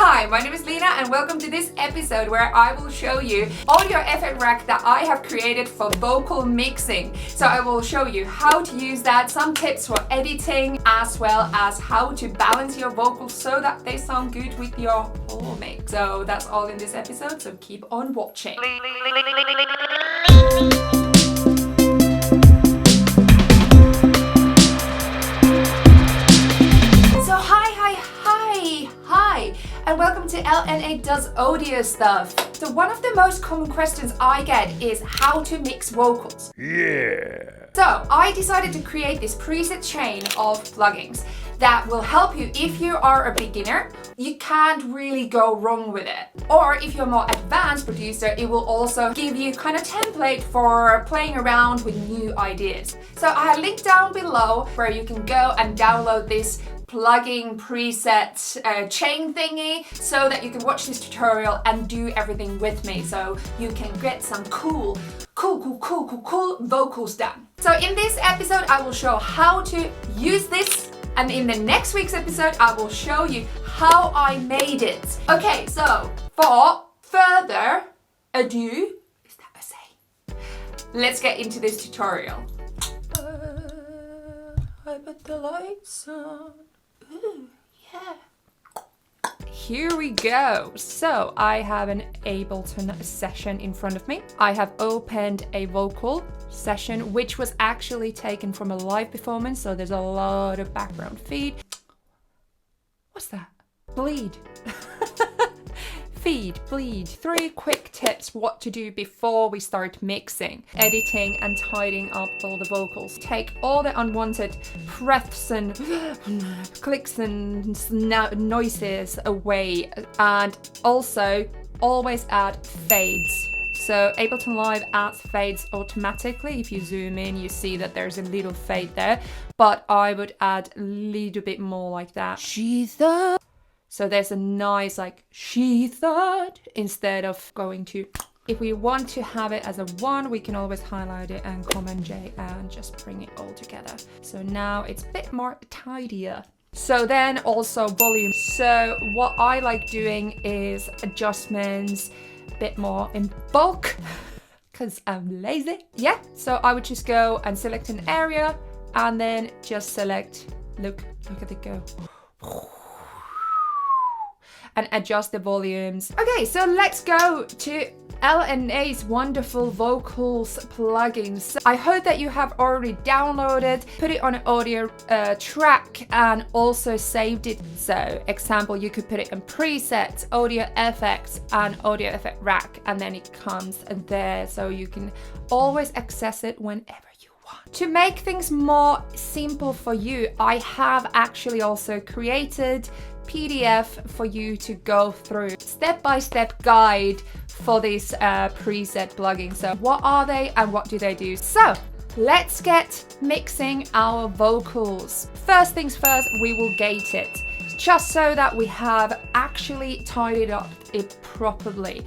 Hi, my name is Lina and welcome to this episode where I will show you audio effect rack that I have created for vocal mixing. So I will show you how to use that, some tips for editing, as well as how to balance your vocals so that they sound good with your whole mix. So that's all in this episode, so keep on watching. And welcome to LNA Does Audio Stuff. So one of the most common questions I get is how to mix vocals. Yeah. So I decided to create this preset chain of plugins that will help you if you are a beginner. You can't really go wrong with it. Or if you're a more advanced producer, it will also give you kind of template for playing around with new ideas. So I have linked down below where you can go and download this plugin preset chain thingy so that you can watch this tutorial and do everything with me so you can get some cool vocals done. So in this episode I will show how to use this, and in the next week's episode I will show you how I made it. Okay, so for further ado, is that a say? Let's get into this tutorial. I put the lights on. Ooh, yeah. Here we go. So I have an Ableton session in front of me. I have opened a vocal session, which was actually taken from a live performance. So there's a lot of background feed. What's that? Bleed. Feed, bleed. 3 quick tips what to do before we start mixing, editing and tidying up all the vocals. Take all the unwanted breaths and clicks and noises away, and also always add fades. So Ableton Live adds fades automatically. If you zoom in, you see that there's a little fade there, but I would add a little bit more like that. She thought. So there's a nice like she thought instead of going to. If we want to have it as a 1, we can always highlight it and Command J and just bring it all together. So now it's a bit more tidier. So then also volume. So what I like doing is adjustments a bit more in bulk because I'm lazy. Yeah, so I would just go and select an area and then just select, look at it go. And adjust the volumes. Okay, so let's go to LNA's wonderful vocals plugins. I hope that you have already downloaded, put it on an audio track and also saved it. So example, you could put it in presets, audio effects and audio effect rack, and then it comes there so you can always access it whenever you want. To make things more simple for you, I have actually also created PDF for you to go through, step-by-step guide for this preset plugin. So what are they and what do they do? So let's get mixing our vocals. First things first, we will gate it just so that we have actually tidied up it properly.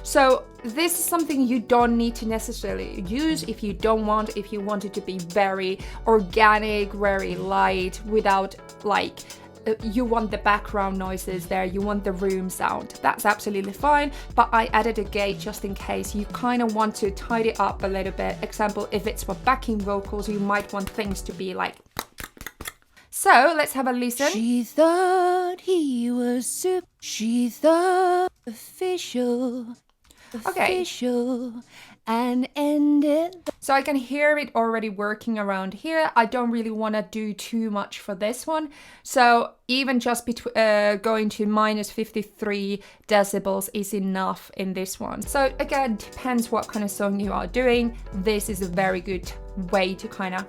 So this is something you don't need to necessarily use if you don't want, if you want it to be very organic, very light, without like, you want the background noises there, you want the room sound, that's absolutely fine, but I added a gate just in case you kind of want to tidy up a little bit. Example, if it's for backing vocals, you might want things to be like. So let's have a listen. She thought he was she thought official and ended. So I can hear it already working around here. I don't really want to do too much for this one. So even just going to minus 53 decibels is enough in this one. So again, depends what kind of song you are doing. This is a very good way to kind of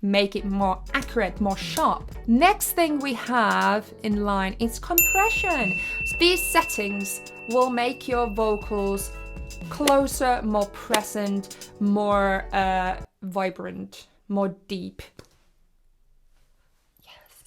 make it more accurate, more sharp. Next thing we have in line is compression. These settings will make your vocals closer, more present, more vibrant, more deep. Yes.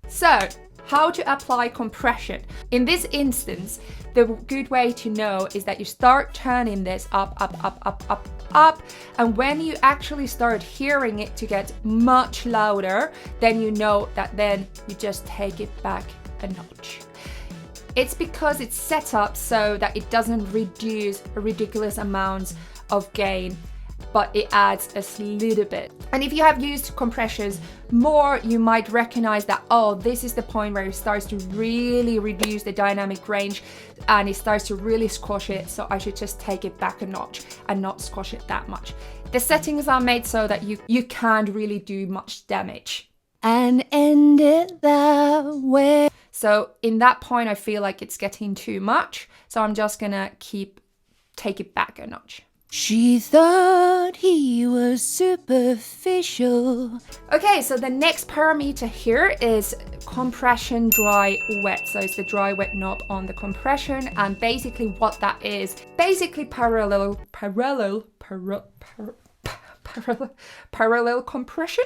So how to apply compression. In this instance, the good way to know is that you start turning this up, and when you actually start hearing it to get much louder, then you know that then you just take it back a notch. It's because it's set up so that it doesn't reduce ridiculous amounts of gain, but it adds a little bit. And if you have used compressors more, you might recognize that, oh, this is the point where it starts to really reduce the dynamic range and it starts to really squash it. So I should just take it back a notch and not squash it that much. The settings are made so that you can't really do much damage. And end it that way. So in that point, I feel like it's getting too much. So I'm just gonna take it back a notch. She thought he was superficial. Okay, so the next parameter here is compression dry wet. So it's the dry wet knob on the compression, and basically what that is, basically parallel compression,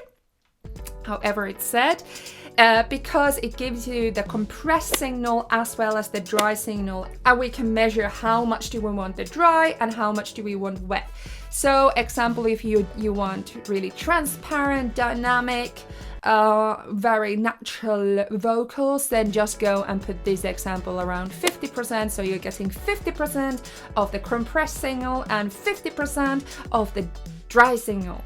however it's said. Because it gives you the compressed signal as well as the dry signal, and we can measure how much do we want the dry and how much do we want wet. So example, if you want really transparent, dynamic, very natural vocals, then just go and put this example around 50%, so you're getting 50% of the compressed signal and 50% of the dry signal.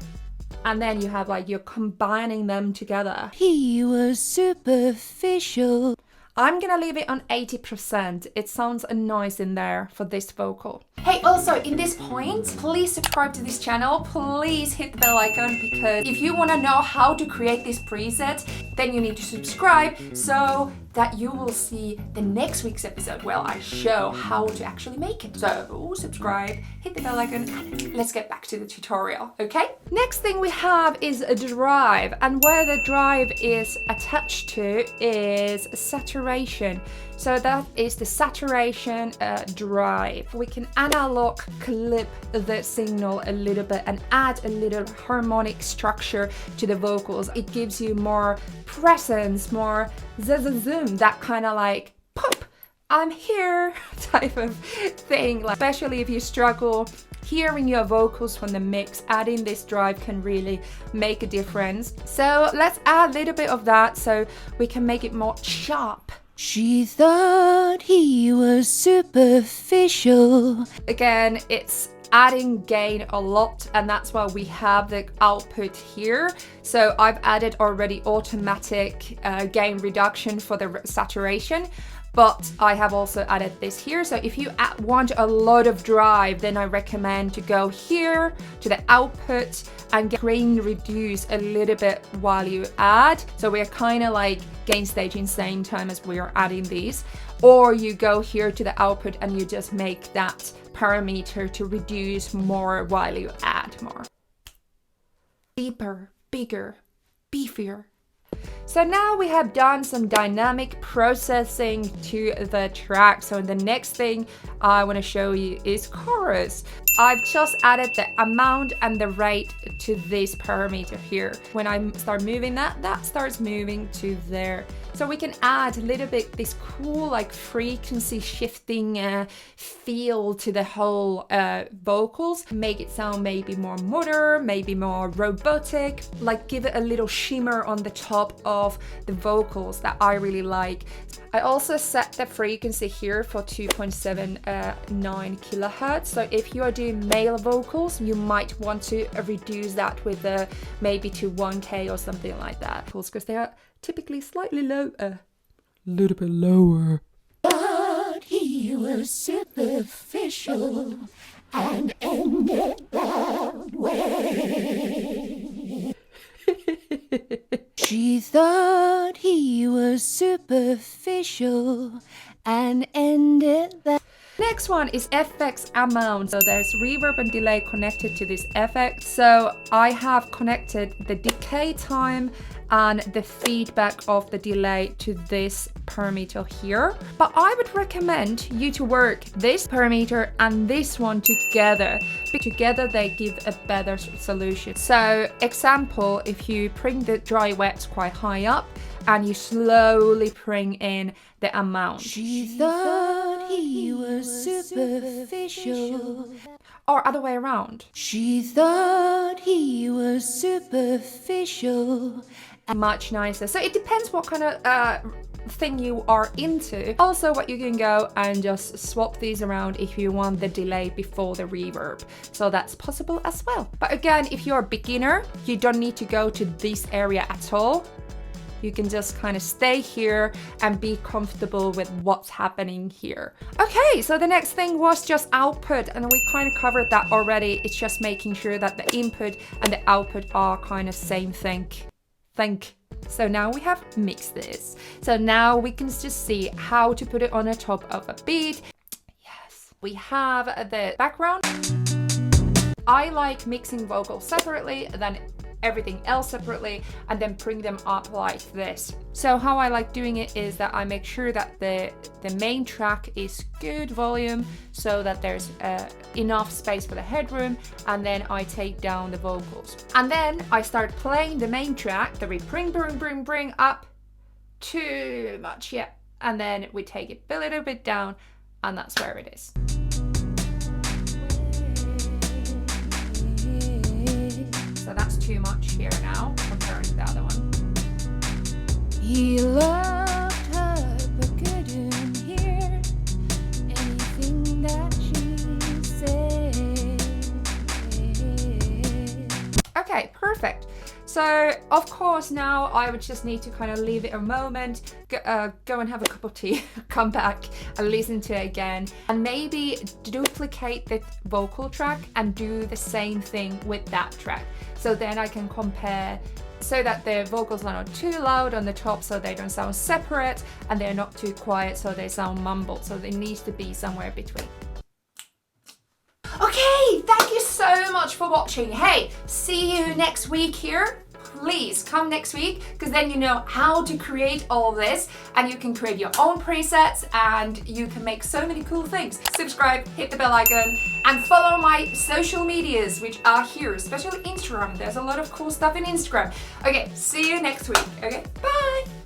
And then you have like, you're combining them together. He was superficial. I'm gonna leave it on 80%. It sounds nice in there for this vocal. Hey, also in this point, please subscribe to this channel. Please hit the bell icon, because if you wanna know how to create this preset, then you need to subscribe so that you will see the next week's episode where I show how to actually make it. So subscribe, hit the bell icon, and let's get back to the tutorial, okay? Next thing we have is a drive, and where the drive is attached to is saturation. So that is the saturation drive. We can analog clip the signal a little bit and add a little harmonic structure to the vocals. It gives you more presence, more zoom, that kind of like pop, I'm here type of thing. Like, especially if you struggle hearing your vocals from the mix, adding this drive can really make a difference. So let's add a little bit of that so we can make it more sharp. She thought he was superficial. Again, it's adding gain a lot, and that's why we have the output here. So I've added already automatic gain reduction for the saturation, but I have also added this here. So if you want a lot of drive, then I recommend to go here to the output and get gain reduce a little bit while you add. So we're kind of like gain staging same time as we are adding these. Or you go here to the output and you just make that parameter to reduce more while you add more. Deeper, bigger, beefier. So now we have done some dynamic processing to the track. So the next thing I want to show you is chorus. I've just added the amount and the rate to this parameter here. When I start moving that starts moving to there. So we can add a little bit this cool like frequency shifting feel to the whole vocals. Make it sound maybe more modern, maybe more robotic, like give it a little shimmer on the top of the vocals that I really like. I also set the frequency here for 2.79 kilohertz. So if you are doing male vocals, you might want to reduce that with maybe to 1K or something like that, because they are typically slightly low, a little bit lower. But he was superficial and ended that way. She thought he was superficial and ended that. Next one is FX amount. So there's reverb and delay connected to this effect. So I have connected the decay time and the feedback of the delay to this parameter here. But I would recommend you to work this parameter and this one together. Together they give a better solution. So example, if you bring the dry wet quite high up and you slowly bring in the amount. She thought he was superficial. Or other way around. She thought he was superficial much nicer. So it depends what kind of thing you are into. Also, what you can go and just swap these around if you want the delay before the reverb. So that's possible as well. But again, if you're a beginner, you don't need to go to this area at all. You can just kind of stay here and be comfortable with what's happening here. Okay, so the next thing was just output, and we kind of covered that already. It's just making sure that the input and the output are kind of same thing. So now we have mixed this. So now we can just see how to put it on the top of a beat. Yes, we have the background. I like mixing vocals separately, then everything else separately, and then bring them up like this. So how I like doing it is that I make sure that the main track is good volume so that there's enough space for the headroom, and then I take down the vocals. And then I start playing the main track, that we bring up too much, yeah. And then we take it a little bit down, and that's where it is. So that's too much here now compared to the other one. He loved her but couldn't hear anything that she said. Okay, perfect. So of course now I would just need to kind of leave it a moment, go and have a cup of tea, come back and listen to it again, and maybe duplicate the vocal track and do the same thing with that track. So then I can compare so that the vocals are not too loud on the top so they don't sound separate, and they're not too quiet so they sound mumbled. So there needs to be somewhere between. Okay, thank you so much for watching. Hey, see you next week here. Please come next week, because then you know how to create all this, and you can create your own presets and you can make so many cool things. Subscribe, hit the bell icon, and follow my social medias, which are here, especially Instagram. There's a lot of cool stuff in Instagram. Okay, see you next week. Okay, bye.